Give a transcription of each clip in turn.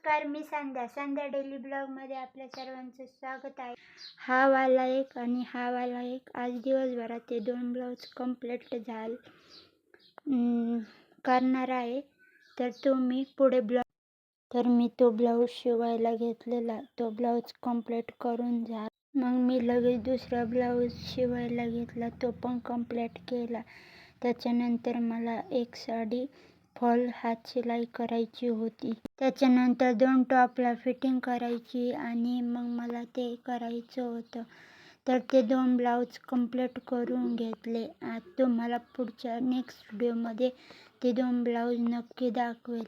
नमस्कार, मी संध्या डेली ब्लॉगमध्ये आपल्या सर्वांचं स्वागत आहे. हा वाला एक आणि हा वाला एक. आज दिवसभरात ते 2 ब्लाऊज कंप्लीट करणार आहे. तर तुम्ही पुढे मी तो ब्लाऊज शिवायला घेतलेला. तो ब्लाऊज कंप्लीट करून झाला. मग मी लगेच दुसरा ब्लाऊज शिवायला घेतला, तो पण कंप्लीट केला. त्याच्यानंतर मला एक साडी फॉल हात शिलाई करायची होती. त्याच्यानंतर 2 टॉपला फिटिंग करायची आणि मग मला ते करायचं होतं. तर ते 2 ब्लाऊज कंप्लीट करून घेतले. तुम्हाला पुढच्या नेक्स्ट व्हिडिओमध्ये ते 2 ब्लाऊज नक्की दाखवेल.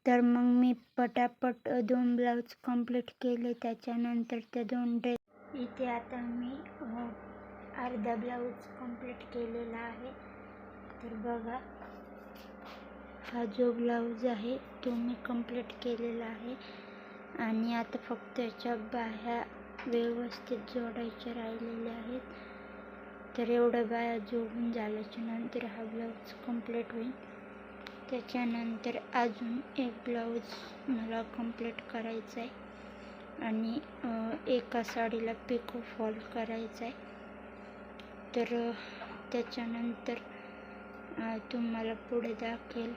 तर मग मी पटापट 2 ब्लाऊज कंप्लीट केले. त्याच्यानंतर ते 2 ड्रेस इथे आता मी अर्धा ब्लाऊज कंप्लीट केलेला आहे. तर बघा, हा जो ब्लाऊज आहे तो मी कंप्लीट केलेला आहे आणि आता फक्त याच्या बाह्या व्यवस्थित जोडायच्या राहिलेल्या आहेत. तर एवढ्या बाह्या जोडून झाल्याच्या नंतर हा ब्लाऊज कंप्लीट होईल. त्याच्यानंतर अजून एक ब्लाऊज मला कंप्लीट करायचा आहे आणि एका साडीला पिको फॉल करायचा आहे. तर त्याच्यानंतर तुम्हाला पुढे दाखवेल.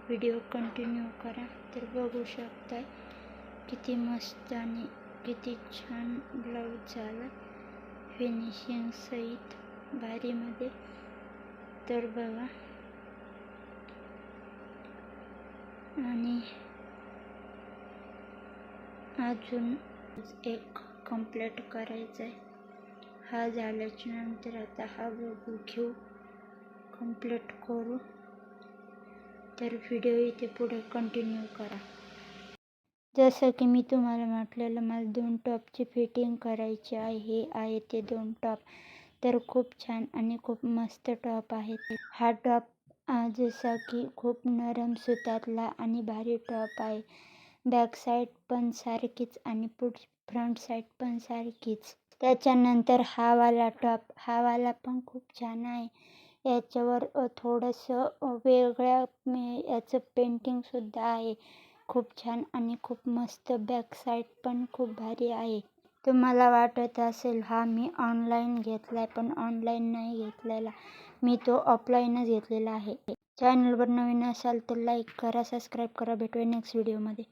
व्हिडिओ कंटिन्यू करा. तर बघू शकताय किती मस्त आणि किती छान ब्लाऊज झाला, फिनिशिंग सहित भारीमध्ये. तर बघा, आणि अजून एक कंप्लीट करायचा आहे. हा झाल्याच्या नंतर आता हा बघू घेऊ, कंप्लीट करू. तर व्हिडिओ इथे पुढे कंटिन्यू करा. जसं की मी तुम्हाला म्हटलेलं, मला 2 टॉपची फिटिंग करायची आहे. हे आहे ते 2 टॉप. तर खूप छान आणि खूप मस्त टॉप आहेत. हा टॉप जसा की खूप नरम सुतातला आणि भारी टॉप आहे. बॅक साईड पण सारखीच आणि फ्रंट साईड पण सारखीच. त्याच्यानंतर हा वाला टॉप, हा वाला पण खूप छान आहे. याच्यावर थोडंसं वेगळ्या याचं पेंटिंगसुद्धा आहे. खूप छान आणि खूप मस्त. बॅक साईड पण खूप भारी आहे. तुम्हाला वाटत असेल हा मी ऑनलाईन घेतलाय, पण ऑनलाईन नाही घेतलेला, मी तो ऑफलाईनच घेतलेला आहे. चॅनलवर नवीन असाल तर लाईक करा, सबस्क्राईब करा. भेटूया नेक्स्ट व्हिडिओमध्ये.